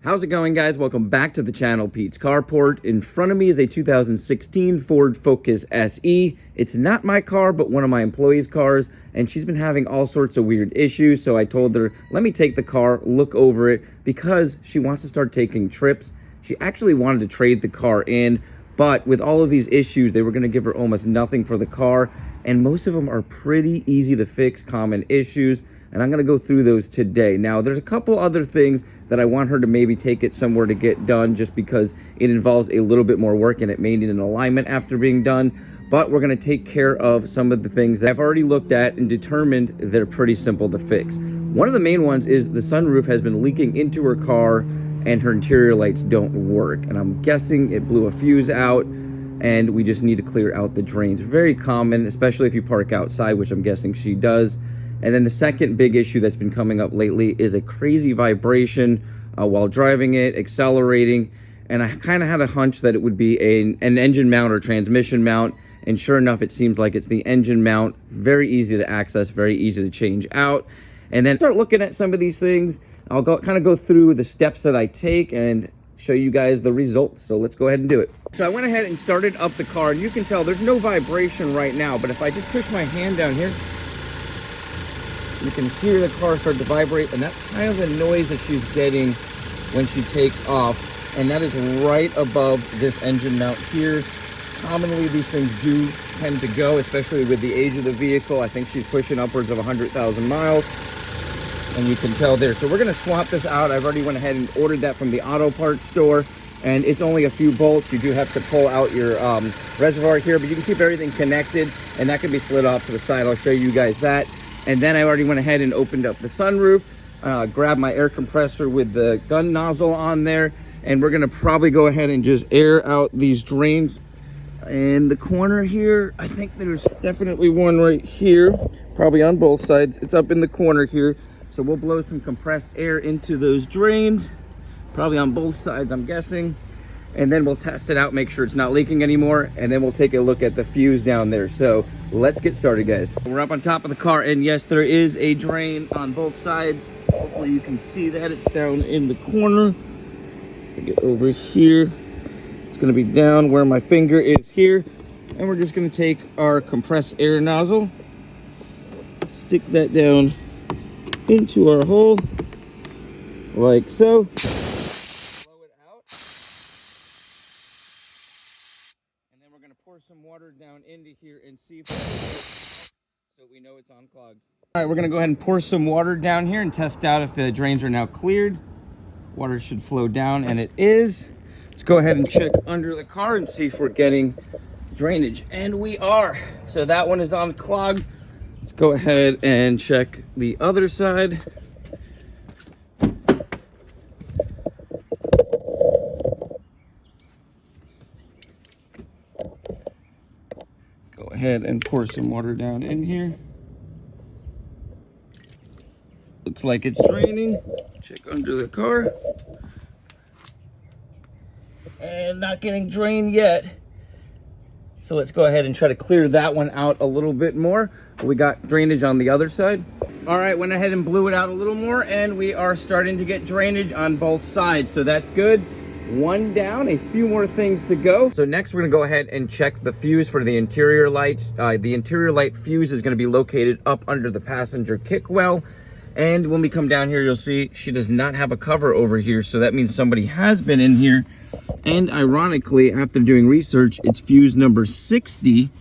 How's it going, guys? Welcome back to the channel, Pete's Carport. In front of me is a 2016 Ford Focus SE. It's not my car, but one of my employees' cars, and she's been having all sorts of weird issues, so I told her, let me take the car, look over it, because she wants to start taking trips. She actually wanted to trade the car in, but with all of these issues, they were going to give her almost nothing for the car, and most of them are pretty easy to fix, common issues, and I'm going to go through those today. Now, there's a couple other things that I want her to maybe take it somewhere to get done, just because it involves a little bit more work and it may need an alignment after being done. But we're going to take care of some of the things that I've already looked at and determined they're pretty simple to fix. One of the main ones is the sunroof has been leaking into her car and her interior lights don't work. And I'm guessing it blew a fuse out and we just need to clear out the drains. Very common, especially if you park outside, which I'm guessing she does. And then the second big issue that's been coming up lately is a crazy vibration while driving it, accelerating. And I kind of had a hunch that it would be an engine mount or transmission mount. And sure enough, it seems like it's the engine mount. Very easy to access, very easy to change out. And then start looking at some of these things. I'll kind of go through the steps that I take and show you guys the results. So let's go ahead and do it. So I went ahead and started up the car. And you can tell there's no vibration right now. But if I just push my hand down here, you can hear the car start to vibrate, and that's kind of the noise that she's getting when she takes off. And that is right above this engine mount here. Commonly, these things do tend to go, especially with the age of the vehicle. I think she's pushing upwards of 100,000 miles, and you can tell there. So we're going to swap this out. I've already went ahead and ordered that from the auto parts store, and it's only a few bolts. You do have to pull out your reservoir here, but you can keep everything connected, and that can be slid off to the side. I'll show you guys that. And then I already went ahead and opened up the sunroof, grabbed my air compressor with the gun nozzle on there, and we're gonna probably go ahead and just air out these drains. In the corner here, I think there's definitely one right here, probably on both sides. It's up in the corner here. So we'll blow some compressed air into those drains, probably on both sides, I'm guessing. And then we'll test it out, make sure it's not leaking anymore, and then we'll take a look at the fuse down there. So let's get started, guys. We're up on top of the car, and yes, there is a drain on both sides. Hopefully you can see that. It's down in the corner. Get over here. It's gonna be down where my finger is here. And we're just gonna take our compressed air nozzle, stick that down into our hole, like so. Pour some water down into here and see if so we know it's unclogged. All right, we're gonna go ahead and pour some water down here and test out if the drains are now cleared. Water should flow down, and it is. Let's go ahead and check under the car and see if we're getting drainage, and we are. So that one is unclogged. Let's go ahead and check the other side. Ahead and pour some water down in here. Looks like it's draining. Check under the car. And not getting drained yet. So let's go ahead and try to clear that one out a little bit more. We got drainage on the other side. All right, went ahead and blew it out a little more, and we are starting to get drainage on both sides. So that's good. One down, a few more things to go. So next we're gonna go ahead and check the fuse for the interior lights. The interior light fuse is gonna be located up under the passenger kick well. And when we come down here, you'll see she does not have a cover over here. So that means somebody has been in here. And ironically, after doing research, it's fuse number 60,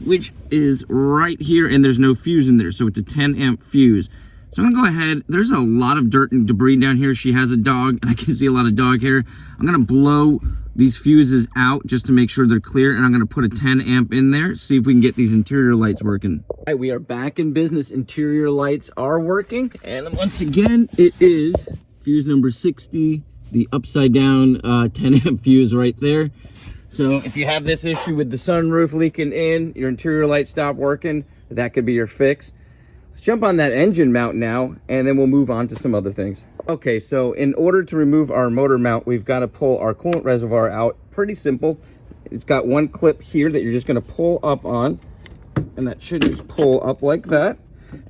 which is right here, and there's no fuse in there. So it's a 10 amp fuse. So I'm gonna go ahead, there's a lot of dirt and debris down here. She has a dog, and I can see a lot of dog hair. I'm gonna blow these fuses out just to make sure they're clear, and I'm gonna put a 10 amp in there, see if we can get these interior lights working. All right, we are back in business. Interior lights are working, and once again, it is fuse number 60, the upside down 10 amp fuse right there. So if you have this issue with the sunroof leaking in, your interior lights stop working, that could be your fix. Let's jump on that engine mount now, and then we'll move on to some other things. Okay, so in order to remove our motor mount, we've got to pull our coolant reservoir out. Pretty simple. It's got one clip here that you're just going to pull up on, and that should just pull up like that.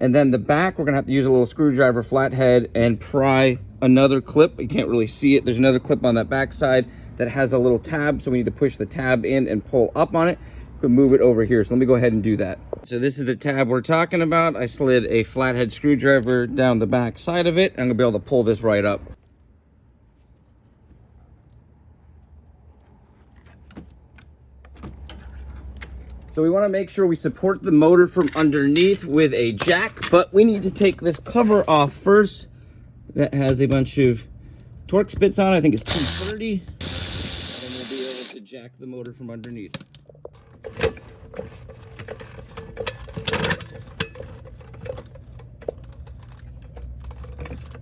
And then the back, we're going to have to use a little screwdriver flathead and pry another clip. You can't really see it. There's another clip on that back side that has a little tab, so we need to push the tab in and pull up on it. We can move it over here, so let me go ahead and do that. So this is the tab we're talking about. I slid a flathead screwdriver down the back side of it. I'm gonna be able to pull this right up. So we want to make sure we support the motor from underneath with a jack, but we need to take this cover off first. That has a bunch of Torx bits on it. I think it's 230. And we'll be able to jack the motor from underneath.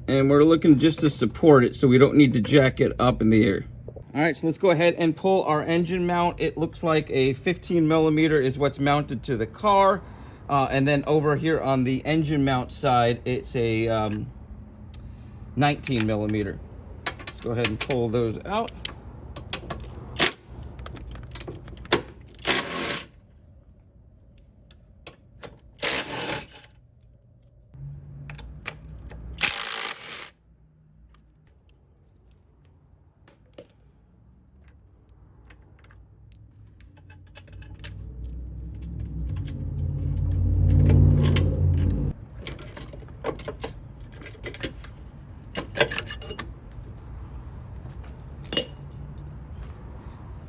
And we're looking just to support it, so we don't need to jack it up in the air. All right, so let's go ahead and pull our engine mount. It looks like a 15 millimeter is what's mounted to the car. And then over here on the engine mount side, it's a 19 millimeter. Let's go ahead and pull those out.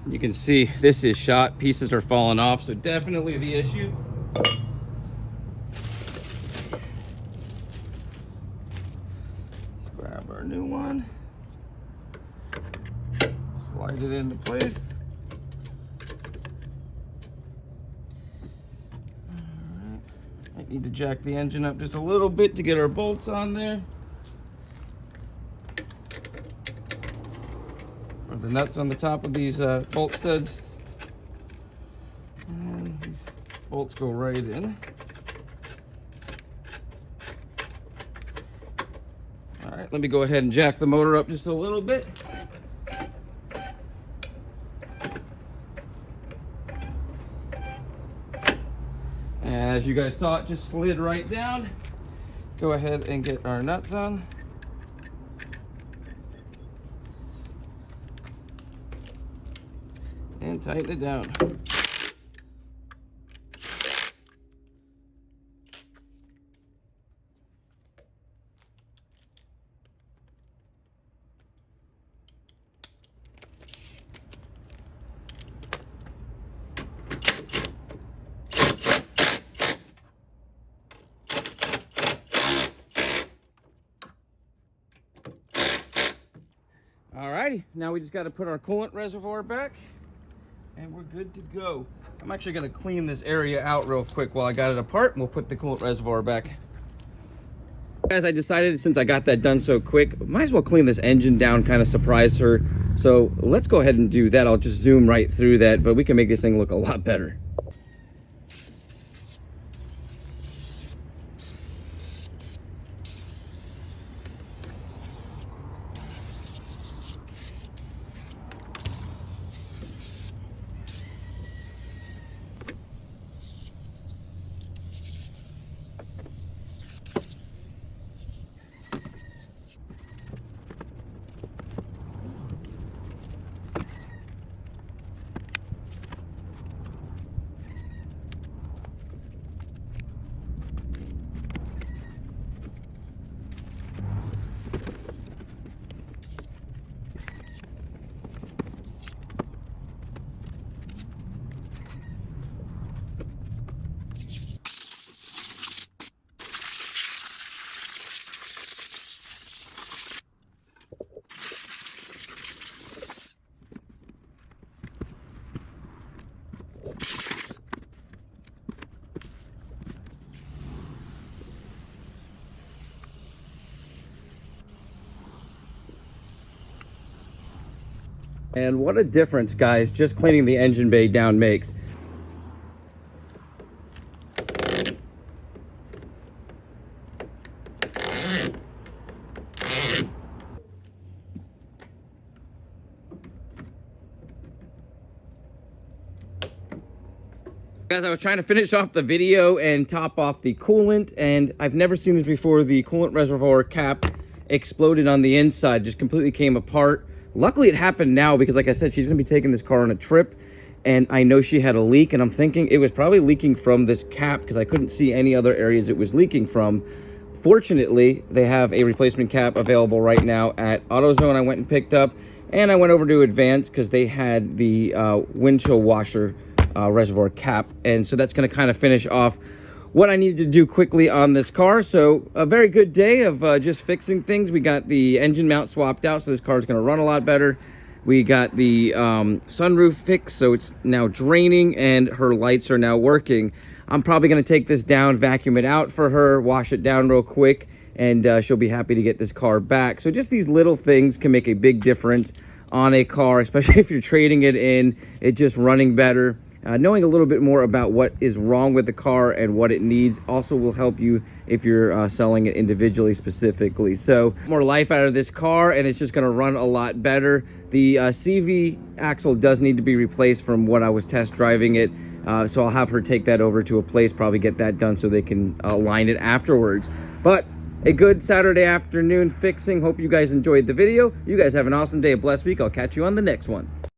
You can see this is shot, pieces are falling off, so definitely the issue. Let's grab our new one, slide it into place. All right. I need to jack the engine up just a little bit to get our bolts on there. The nuts on the top of these bolt studs, and these bolts go right in. All right, let me go ahead and jack the motor up just a little bit. And as you guys saw, it just slid right down. Go ahead and get our nuts on. And tighten it down. Alrighty, now we just got to put our coolant reservoir back. And we're good to go. I'm actually gonna clean this area out real quick while I got it apart, and we'll put the coolant reservoir back. Guys, I decided since I got that done so quick, might as well clean this engine down, kind of surprise her. So let's go ahead and do that. I'll just zoom right through that, but we can make this thing look a lot better. And what a difference, guys, just cleaning the engine bay down makes. Guys, I was trying to finish off the video and top off the coolant, and I've never seen this before. The coolant reservoir cap exploded on the inside, just completely came apart. Luckily it happened now because, like I said, she's gonna be taking this car on a trip, and I know she had a leak, and I'm thinking it was probably leaking from this cap because I couldn't see any other areas it was leaking from. Fortunately, they have a replacement cap available right now at AutoZone. I went and picked up, and I went over to Advance because they had the windshield washer reservoir cap, and so that's going to kind of finish off what I needed to do quickly on this car. So a very good day of just fixing things. We got the engine mount swapped out, so this car is going to run a lot better. We got the sunroof fixed, so it's now draining, and her lights are now working. I'm probably going to take this down, vacuum it out for her, wash it down real quick, and she'll be happy to get this car back. So just these little things can make a big difference on a car, especially if you're trading it in, it just running better. Knowing a little bit more about what is wrong with the car and what it needs also will help you if you're selling it individually specifically. So more life out of this car, and it's just going to run a lot better. The CV axle does need to be replaced from when I was test driving it. So I'll have her take that over to a place, probably get that done so they can align it afterwards. But a good Saturday afternoon fixing. Hope you guys enjoyed the video. You guys have an awesome day, a blessed week. I'll catch you on the next one.